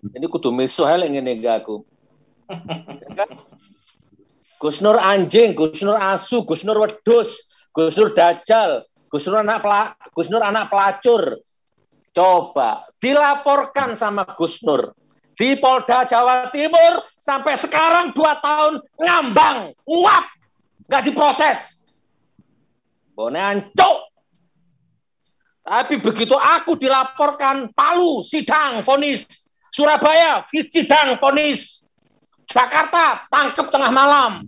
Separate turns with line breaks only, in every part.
Ini kudu misuh lek ngene iki aku. Kan? Gus Nur anjing, Gus Nur asu, Gus Nur wedhus, Gus Nur dajal, Gus Nur anak pelacur. Coba dilaporkan sama Gus Nur di Polda Jawa Timur sampai sekarang 2 tahun ngambang, nguap, nggak diproses. Bone ancuk. Tapi begitu aku dilaporkan, Palu sidang vonis, Surabaya sidang vonis, Jakarta tangkep tengah malam,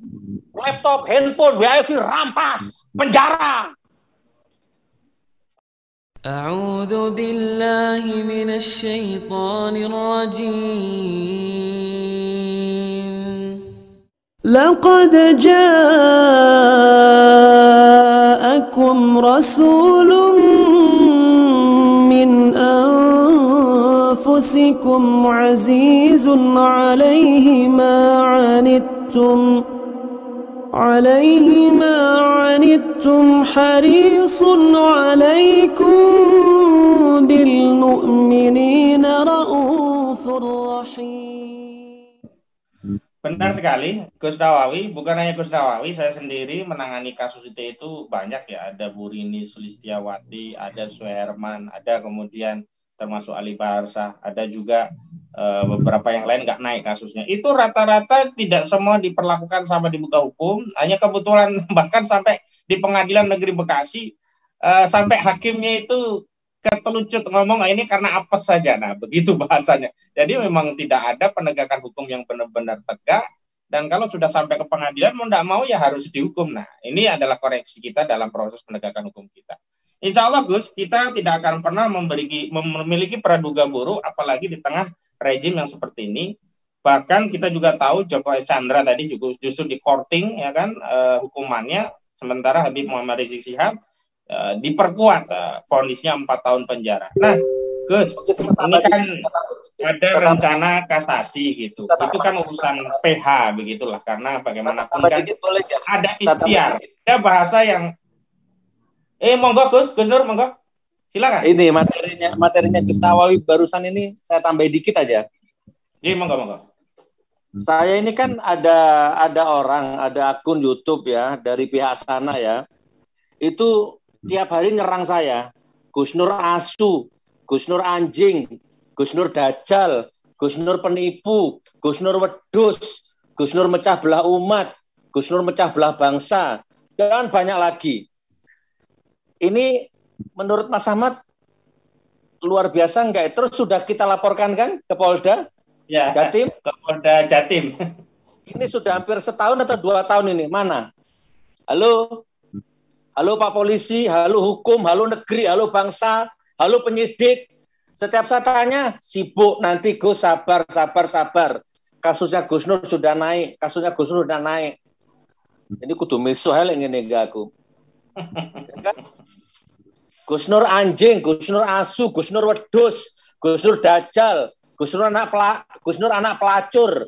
laptop, handphone, wifi rampas, penjara.
أعوذ بالله من الشيطان الرجيم لقد جاءكم رسول من أنفسكم عزيز عليه ما عنتم حريص عليكم بالمؤمنين رؤوف رحيم.
Benar sekali, Gus Nawawi. Bukan hanya Gus Nawawi, saya sendiri menangani kasus itu banyak ya. Ada Bu Rini Sulistiawati, ada Suherman, ada kemudian termasuk Ali Barsah, ada juga beberapa yang lain nggak naik kasusnya. Itu rata-rata tidak semua diperlakukan sama di muka hukum, hanya kebetulan bahkan sampai di Pengadilan Negeri Bekasi, sampai hakimnya itu ketelucut ngomong ini karena apes saja. Nah, begitu bahasanya. Jadi memang tidak ada penegakan hukum yang benar-benar tegak, dan kalau sudah sampai ke pengadilan mau tidak mau ya harus dihukum. Nah, ini adalah koreksi kita dalam proses penegakan hukum kita. Insya Allah Gus, kita tidak akan pernah memiliki praduga buruk, apalagi di tengah rejim yang seperti ini. Bahkan kita juga tahu Joko Chandra tadi juga justru di courting ya kan hukumannya, sementara Habib Muhammad Rizik Syihab diperkuat vonisnya 4 tahun penjara. Nah, Gus, ini kan ada rencana kasasi gitu. Itu kan urusan PH begitulah, karena bagaimanapun kan ada ikhtiar. Ada bahasa yang monggo Gus Nur, monggo. Silakan.
Ini materinya Gus Nawawi barusan ini saya tambah dikit aja.
Iya, monggo.
Saya ini kan ada akun YouTube ya dari pihak sana ya. Itu tiap hari nyerang saya. Gus Nur asu, Gus Nur anjing, Gus Nur dajal, Gus Nur penipu, Gus Nur wedhus, Gus Nur mecah belah umat, Gus Nur mecah belah bangsa, dan banyak lagi. Ini menurut Mas Ahmad luar biasa enggak? Terus sudah kita laporkan kan ke Polda Jatim?
Ke Polda Jatim.
Ini sudah hampir setahun atau 2 tahun ini. Mana? Halo Pak Polisi, halo hukum, halo negeri, halo bangsa, halo penyidik. Setiap saya tanya, sibuk nanti Gus, sabar. Kasusnya Gus Nur sudah naik. Ini kudu misuh lek ngene iki aku. Ya kan? Gus Nur anjing, Gus Nur asu, Gus Nur wedhus, Gus Nur dajal, Gus Nur anak pelacur.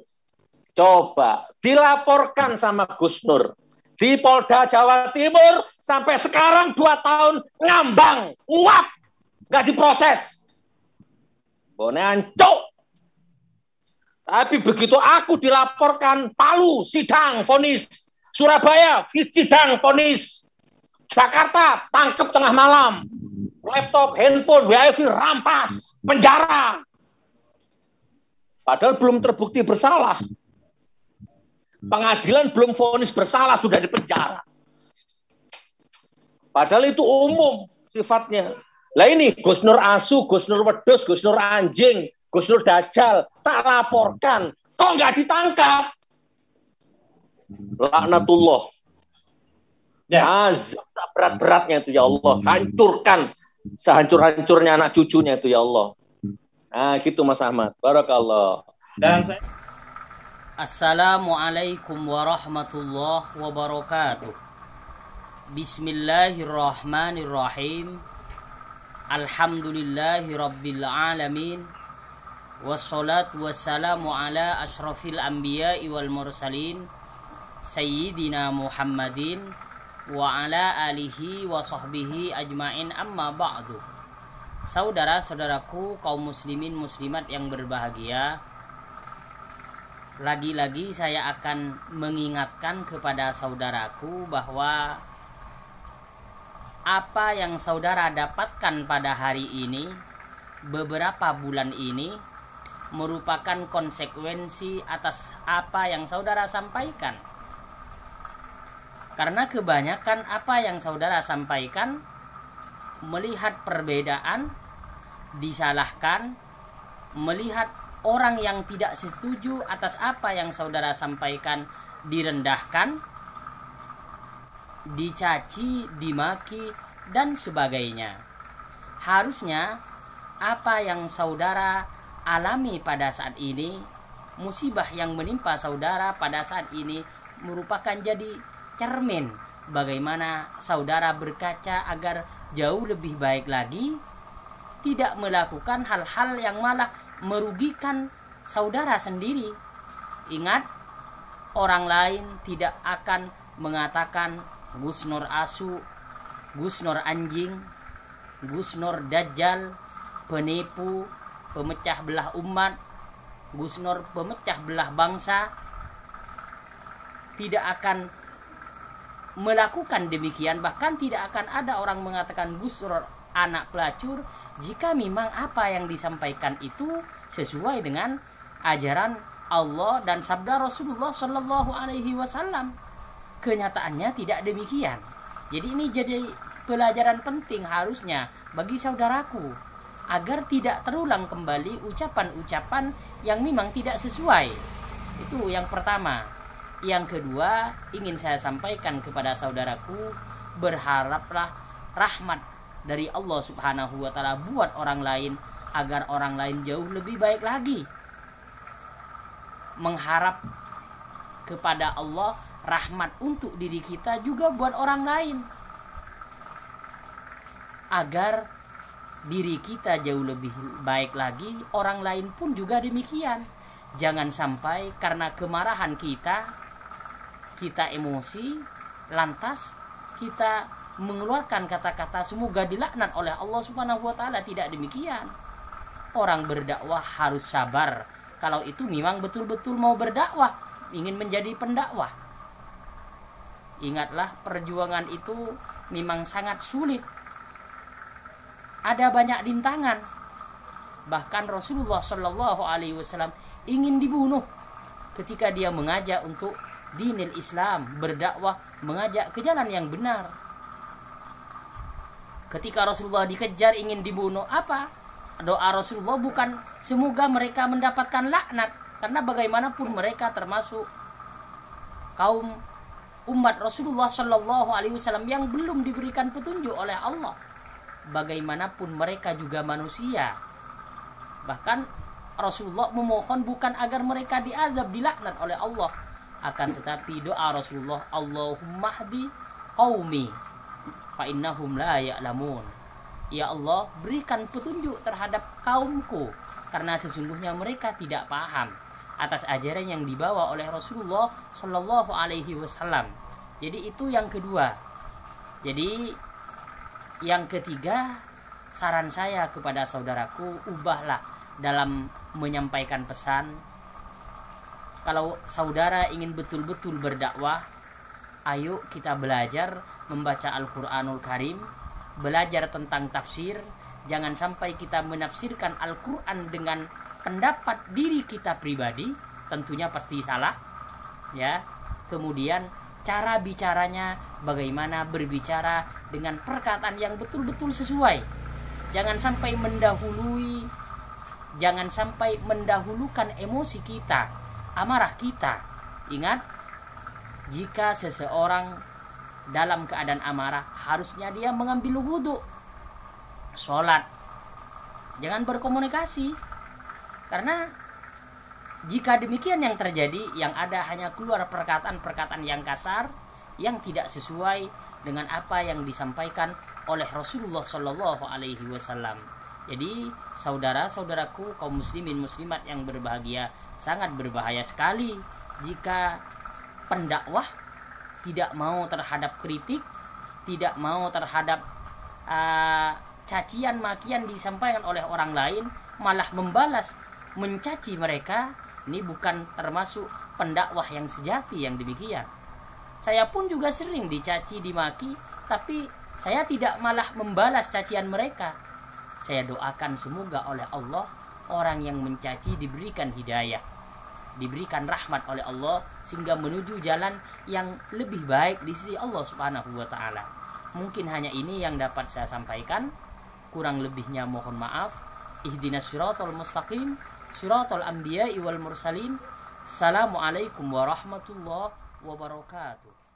Coba dilaporkan sama Gus Nur di Polda Jawa Timur sampai sekarang 2 tahun ngambang, nguap, nggak diproses. Bone ancuk. Tapi begitu aku dilaporkan, Palu sidang vonis, Surabaya sidang vonis, Jakarta tangkep tengah malam, laptop, handphone, wifi rampas, penjara. Padahal belum terbukti bersalah. Pengadilan belum vonis bersalah sudah dipenjara. Padahal itu umum sifatnya. Lah ini Gus Nur asu, Gus Nur wedhus, Gus Nur anjing, Gus Nur dajal, tak laporkan, kok nggak ditangkap? Laknatullah. Ya, azab berat-beratnya itu ya Allah, hancurkan sehancur-hancurnya anak cucunya itu ya Allah. Nah, gitu Mas Ahmad. Barakallah.
Dan saya
Assalamualaikum warahmatullahi wabarakatuh. Bismillahirrahmanirrahim. Alhamdulillahi rabbil alamin. Wassalatu wassalamu ala ashrafil anbiya'i wal mursalin Sayyidina Muhammadin wa ala alihi wa sahbihi ajma'in, amma ba'du. Saudara-saudaraku kaum muslimin muslimat yang berbahagia, lagi-lagi saya akan mengingatkan kepada saudaraku bahwa apa yang saudara dapatkan pada hari ini, beberapa bulan ini, merupakan konsekuensi atas apa yang saudara sampaikan. Karena kebanyakan apa yang saudara sampaikan melihat perbedaan, disalahkan, melihat orang yang tidak setuju atas apa yang saudara sampaikan direndahkan, dicaci, dimaki, dan sebagainya. Harusnya apa yang saudara alami pada saat ini, musibah yang menimpa saudara pada saat ini merupakan jadi cermin bagaimana saudara berkaca agar jauh lebih baik lagi, tidak melakukan hal-hal yang malah merugikan saudara sendiri. Ingat, orang lain tidak akan mengatakan Gus Nur asu, Gus Nur anjing, Gus Nur dajjal, penipu, pemecah belah umat, Gus Nur pemecah belah bangsa. Tidak akan melakukan demikian, bahkan tidak akan ada orang mengatakan Gus Nur anak pelacur jika memang apa yang disampaikan itu sesuai dengan ajaran Allah dan sabda Rasulullah Shallallahu Alaihi Wasallam. Kenyataannya tidak demikian. Jadi ini jadi pelajaran penting harusnya bagi saudaraku agar tidak terulang kembali ucapan-ucapan yang memang tidak sesuai. Itu yang pertama. Yang kedua, ingin saya sampaikan kepada saudaraku, berharaplah rahmat dari Allah Subhanahu wa taala buat orang lain agar orang lain jauh lebih baik lagi. Mengharap kepada Allah rahmat untuk diri kita juga buat orang lain, agar diri kita jauh lebih baik lagi, orang lain pun juga demikian. Jangan sampai karena kemarahan kita emosi, lantas kita mengeluarkan kata-kata semoga dilaknat oleh Allah Subhanahu wa taala. Tidak demikian. Orang berdakwah harus sabar. Kalau itu memang betul-betul mau berdakwah, ingin menjadi pendakwah. Ingatlah, perjuangan itu memang sangat sulit. Ada banyak rintangan. Bahkan Rasulullah Shallallahu Alaihi Wasallam ingin dibunuh ketika dia mengajak untuk dinil Islam, berdakwah, mengajak ke jalan yang benar. Ketika Rasulullah dikejar ingin dibunuh, apa? Doa Rasulullah bukan semoga mereka mendapatkan laknat, karena bagaimanapun mereka termasuk kaum umat Rasulullah Shallallahu Alaihi Wasallam yang belum diberikan petunjuk oleh Allah. Bagaimanapun mereka juga manusia. Bahkan Rasulullah memohon bukan agar mereka diazab, dilaknat oleh Allah, akan tetapi doa Rasulullah, Allahumma hdi qaumi fa innahum la ya'lamun. Ya Allah, berikan petunjuk terhadap kaumku karena sesungguhnya mereka tidak paham atas ajaran yang dibawa oleh Rasulullah Shallallahu Alaihi Wasallam. Jadi itu yang kedua. Jadi yang ketiga, saran saya kepada saudaraku, ubahlah dalam menyampaikan pesan. Kalau saudara ingin betul-betul berdakwah, ayo kita belajar membaca Al-Quranul Karim, belajar tentang tafsir. Jangan sampai kita menafsirkan Al-Quran dengan pendapat diri kita pribadi, tentunya pasti salah, ya. Kemudian cara bicaranya, bagaimana berbicara dengan perkataan yang betul-betul sesuai. Jangan sampai mendahulukan emosi kita, amarah kita. Ingat, jika seseorang dalam keadaan amarah, harusnya dia mengambil wudu, sholat, jangan berkomunikasi. Karena jika demikian yang terjadi, yang ada hanya keluar perkataan-perkataan yang kasar, yang tidak sesuai dengan apa yang disampaikan oleh Rasulullah Shallallahu Alaihi Wasallam. Jadi saudara-saudaraku kaum muslimin muslimat yang berbahagia, sangat berbahaya sekali jika pendakwah tidak mau terhadap kritik, tidak mau terhadap cacian makian disampaikan oleh orang lain malah membalas mencaci mereka, ini bukan termasuk pendakwah yang sejati yang demikian. Saya pun juga sering dicaci, dimaki, tapi saya tidak malah membalas cacian mereka. Saya doakan semoga oleh Allah orang yang mencaci diberikan hidayah, diberikan rahmat oleh Allah sehingga menuju jalan yang lebih baik di sisi Allah Subhanahu wa taala. Mungkin hanya ini yang dapat saya sampaikan. Kurang lebihnya mohon maaf. Ihdinas siratal mustaqim, siratal anbiya'i wal mursalin. Assalamualaikum warahmatullahi wabarakatuh.